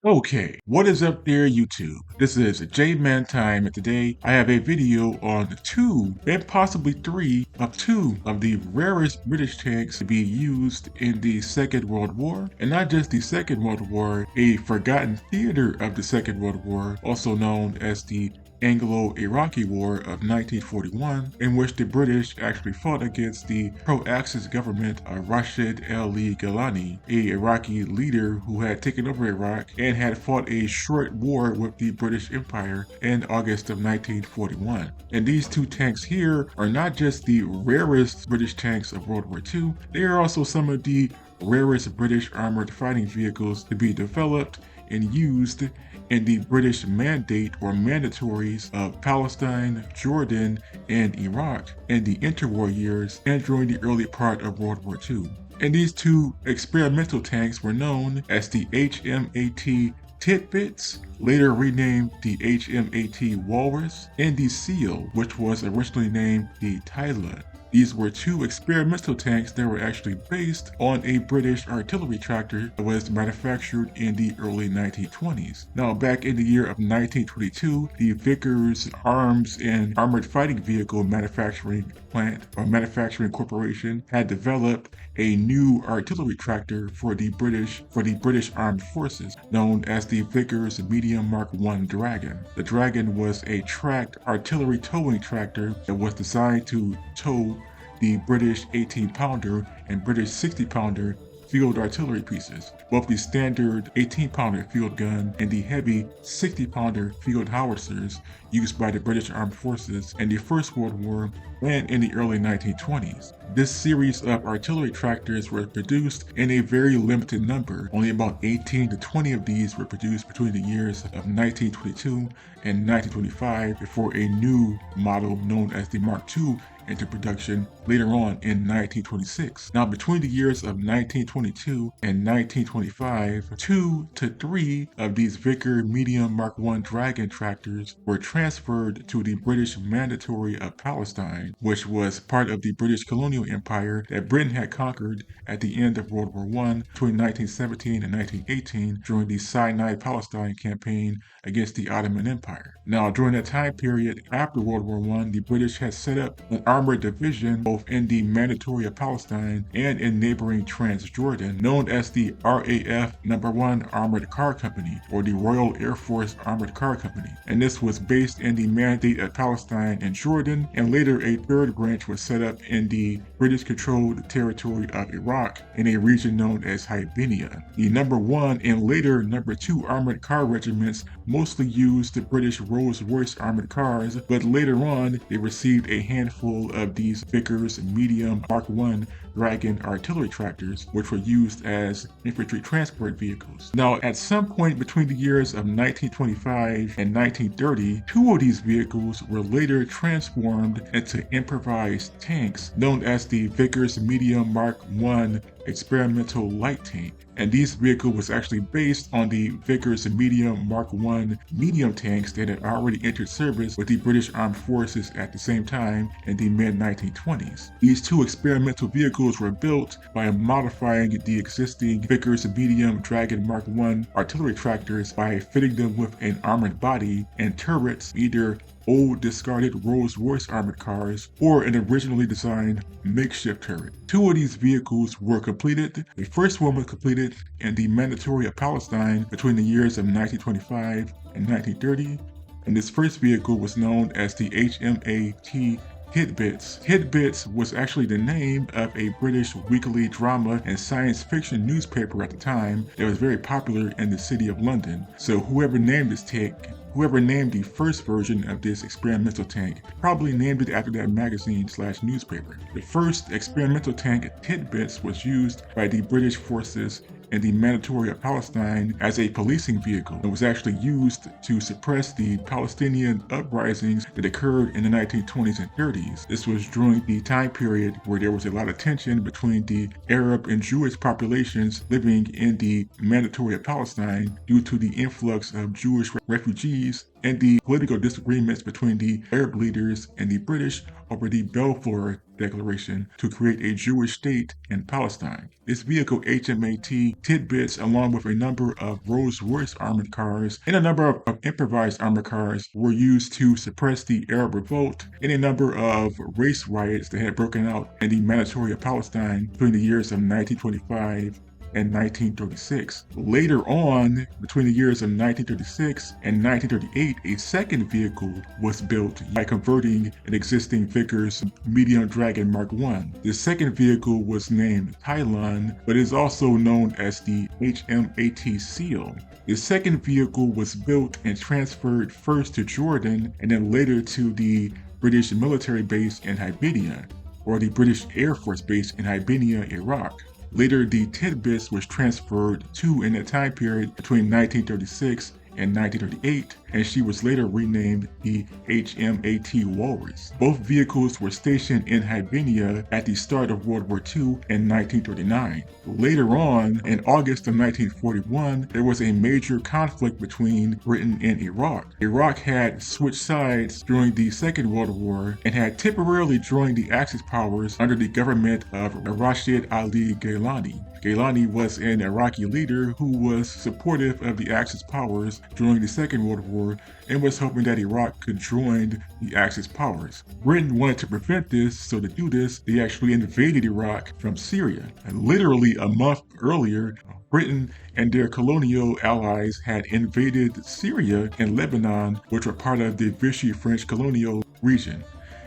Okay, what is up there, YouTube? This is J-Man Time, and today I have a video on two, and possibly three, of two of the rarest British tanks to be used in the Second World War. And not just the Second World War, a forgotten theater of the Second World War, also known as the Anglo-Iraqi War of 1941, in which the British actually fought against the pro-Axis government of Rashid Ali Gilani, a Iraqi leader who had taken over Iraq and had fought a short war with the British Empire in August of 1941. And these two tanks here are not just the rarest British tanks of World War II, they are also some of the rarest British armored fighting vehicles to be developed and used in the British mandate or mandatories of Palestine, Jordan, and Iraq in the interwar years and during the early part of World War II. And these two experimental tanks were known as the HMAT Titbits, later renamed the HMAT Walrus, and the Seal, which was originally named the Tyla. These were two experimental tanks that were actually based on a British artillery tractor that was manufactured in the early 1920s. Now, back in the year of 1922, the Vickers Arms and Armored Fighting Vehicle Manufacturing Plant or Manufacturing Corporation had developed a new artillery tractor for the British Armed Forces, known as the Vickers Medium Mk.1 Dragon. The Dragon was a tracked artillery towing tractor that was designed to tow the British 18-pounder and British 60-pounder field artillery pieces, both the standard 18-pounder field gun and the heavy 60-pounder field howitzers used by the British Armed Forces in the First World War and in the early 1920s. This series of artillery tractors were produced in a very limited number. Only about 18 to 20 of these were produced between the years of 1922 and 1925 before a new model known as the Mark II into production later on in 1926. Now, between the years of 1922 and 1925, 2 to 3 of these Vickers Medium Mk.1 Dragon tractors were transferred to the British Mandatory of Palestine, which was part of the British colonial empire that Britain had conquered at the end of World War I between 1917 and 1918 during the Sinai Palestine campaign against the Ottoman Empire. Now, during that time period after World War I, the British had set up an armored division both in the Mandatory of Palestine and in neighboring Transjordan, known as the RAF No. 1 Armored Car Company, or the Royal Air Force Armored Car Company. And this was based in the Mandate of Palestine and Jordan, and later a third branch was set up in the British-controlled territory of Iraq in a region known as Hibernia. The No. 1 and later No. 2 armored car regiments mostly used the British Rolls-Royce armored cars, but later on they received a handful of these Vickers Medium Mk.1 Dragon artillery tractors, which were used as infantry transport vehicles. Now, at some point between the years of 1925 and 1930, two of these vehicles were later transformed into improvised tanks known as the Vickers Medium Mk.1 Experimental Light Tank. And this vehicle was actually based on the Vickers Medium Mk.1 medium tanks that had already entered service with the British Armed Forces at the same time in the mid-1920s. These two experimental vehicles were built by modifying the existing Vickers Medium Dragon Mk.1 artillery tractors by fitting them with an armored body and turrets, either old discarded Rolls-Royce armored cars or an originally designed makeshift turret. Two of these vehicles were completed. The first one was completed in the Mandatory of Palestine between the years of 1925 and 1930, and this first vehicle was known as the HMAT Titbits. Titbits was actually the name of a British weekly drama and science fiction newspaper at the time that was very popular in the city of London. So whoever named the first version of this experimental tank probably named it after that magazine/newspaper. The first experimental tank, Titbits, was used by the British forces in the Mandatory of Palestine as a policing vehicle. It was actually used to suppress the Palestinian uprisings that occurred in the 1920s and 30s. This was during the time period where there was a lot of tension between the Arab and Jewish populations living in the Mandatory of Palestine due to the influx of Jewish refugees and the political disagreements between the Arab leaders and the British over the Balfour Declaration to create a Jewish state in Palestine. This vehicle HMAT Tidbits, along with a number of Rolls-Royce armored cars and a number of improvised armored cars, were used to suppress the Arab revolt and a number of race riots that had broken out in the Mandatory of Palestine between the years of 1925 and 1936. Later on, between the years of 1936 and 1938, a second vehicle was built by converting an existing Vickers Medium Dragon Mk.1. The second vehicle was named Tylon, but is also known as the HMAT Seal. The second vehicle was built and transferred first to Jordan and then later to the British military base in Hibernia, or the British Air Force Base in Hibernia, Iraq. Later, the Tidbits was transferred to in a time period between 1936 and 1938, and she was later renamed the HMAT Walrus. Both vehicles were stationed in Hibernia at the start of World War II in 1939. Later on, in August of 1941, there was a major conflict between Britain and Iraq. Iraq had switched sides during the Second World War and had temporarily joined the Axis powers under the government of Rashid Ali Gailani. Gailani was an Iraqi leader who was supportive of the Axis powers during the Second World War and was hoping that Iraq could join the Axis powers. Britain wanted to prevent this, so to do this, they actually invaded Iraq from Syria. And literally a month earlier, Britain and their colonial allies had invaded Syria and Lebanon, which were part of the Vichy French colonial region.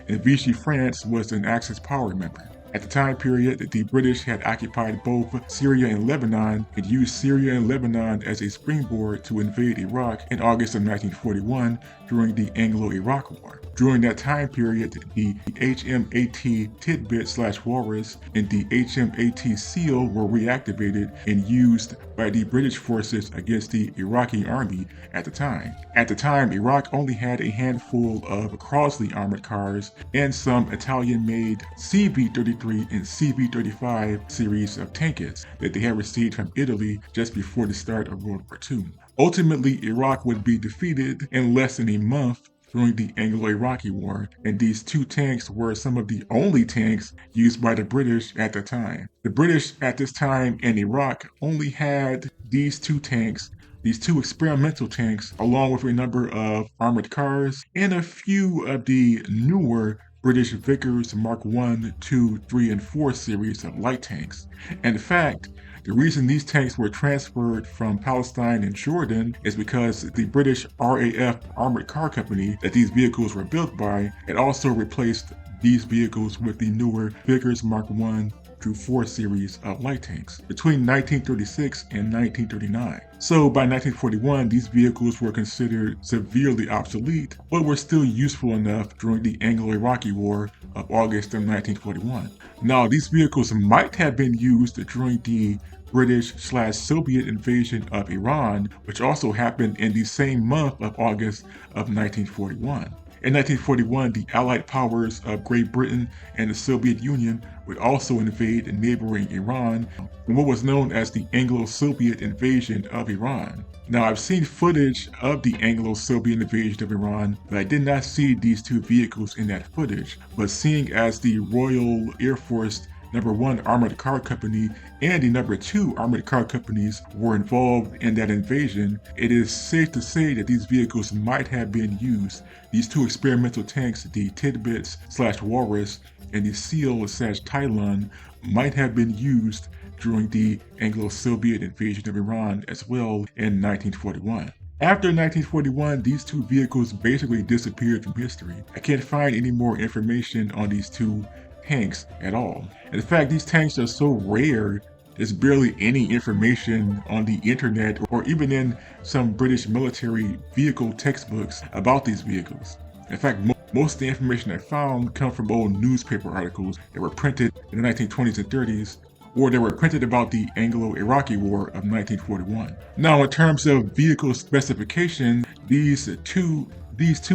And Vichy France was an Axis power member. At the time period, the British had occupied both Syria and Lebanon and used Syria and Lebanon as a springboard to invade Iraq in August of 1941 during the Anglo-Iraqi War. During that time period, the HMAT Tidbit/Walrus and the HMAT Seal were reactivated and used by the British forces against the Iraqi army at the time. At the time, Iraq only had a handful of Crossley armored cars and some Italian-made CV-33 and CV-35 series of tankets that they had received from Italy just before the start of World War II. Ultimately, Iraq would be defeated in less than a month during the Anglo-Iraqi War, and these two tanks were some of the only tanks used by the British at the time. The British at this time in Iraq only had these two tanks, these two experimental tanks, along with a number of armored cars and a few of the newer British Vickers Mk.1, 2, 3, and 4 series of light tanks. In fact, the reason these tanks were transferred from Palestine and Jordan is because the British RAF armored car company that these vehicles were built by had also replaced these vehicles with the newer Vickers Mk.1 through 4 series of light tanks between 1936 and 1939. So by 1941, these vehicles were considered severely obsolete, but were still useful enough during the Anglo-Iraqi War of August of 1941. Now, these vehicles might have been used during the British/Soviet invasion of Iran, which also happened in the same month of August of 1941. In 1941, the Allied powers of Great Britain and the Soviet Union would also invade neighboring Iran in what was known as the Anglo-Soviet invasion of Iran. Now, I've seen footage of the Anglo-Soviet invasion of Iran, but I did not see these two vehicles in that footage. But seeing as the Royal Air Force number 1 Armored Car Company and the number 2 Armored Car Companies were involved in that invasion, it is safe to say that these vehicles might have been used. These two experimental tanks, the Tidbits/Walrus and the Seal/Tylon, might have been used during the Anglo-Soviet invasion of Iran as well in 1941. After 1941, these two vehicles basically disappeared from history. I can't find any more information on these two tanks at all. In fact, these tanks are so rare, there's barely any information on the internet or even in some British military vehicle textbooks about these vehicles. In fact, most of the information I found come from old newspaper articles that were printed in the 1920s and 30s, or that were printed about the Anglo-Iraqi War of 1941. Now, in terms of vehicle specification, these two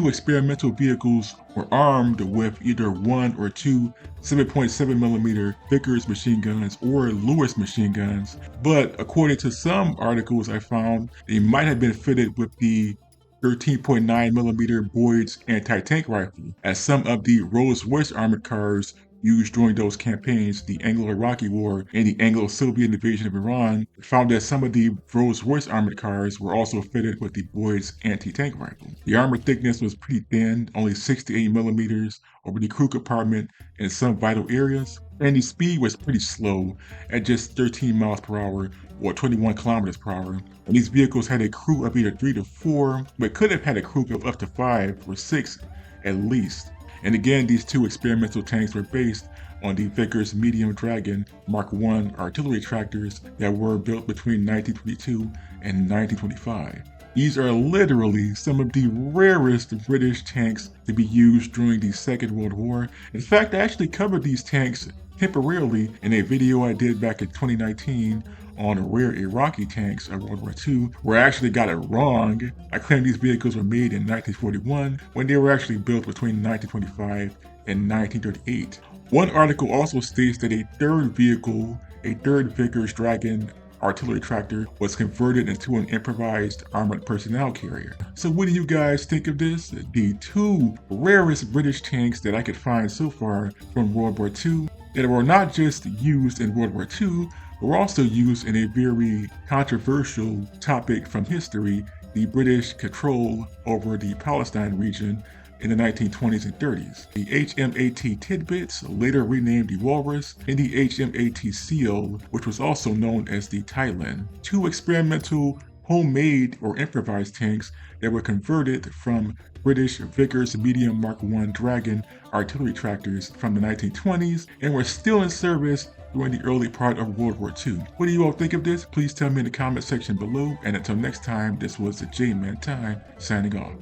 experimental vehicles were armed with either 1 or 2 7.7mm Vickers machine guns or Lewis machine guns, but according to some articles I found, they might have been fitted with the 13.9mm Boyd's anti-tank rifle, as some of the Rolls-Royce armored cars used during those campaigns, the Anglo-Iraqi War and the Anglo-Soviet invasion of Iran, found that some of the Rolls-Royce armored cars were also fitted with the Boyd's anti-tank rifle. The armor thickness was pretty thin, only 6 to 8mm over the crew compartment in some vital areas, and the speed was pretty slow at just 13 miles per hour or 21 kilometers per hour. And these vehicles had a crew of either 3 to 4, but could have had a crew of up to 5 or 6 at least. And again, these two experimental tanks were based on the Vickers Medium Dragon Mk.1 artillery tractors that were built between 1922 and 1925. These are literally some of the rarest British tanks to be used during the Second World War. In fact, I actually covered these tanks temporarily in a video I did back in 2019 on rare Iraqi tanks of World War II, where I actually got it wrong. I claimed these vehicles were made in 1941 when they were actually built between 1925 and 1938. One article also states that a third Vickers Dragon artillery tractor was converted into an improvised armored personnel carrier. So what do you guys think of this? The two rarest British tanks that I could find so far from World War II that were not just used in World War II, but were also used in a very controversial topic from history, the British control over the Palestine region in the 1920s and 30s. The HMAT Tidbits, later renamed the Walrus, and the HMAT Seal, which was also known as the Thailand. Two experimental, homemade or improvised tanks that were converted from British Vickers Medium Mk.1 Dragon artillery tractors from the 1920s and were still in service during the early part of World War II. What do you all think of this? Please tell me in the comment section below, and until next time, this was the J-Man Time, signing off.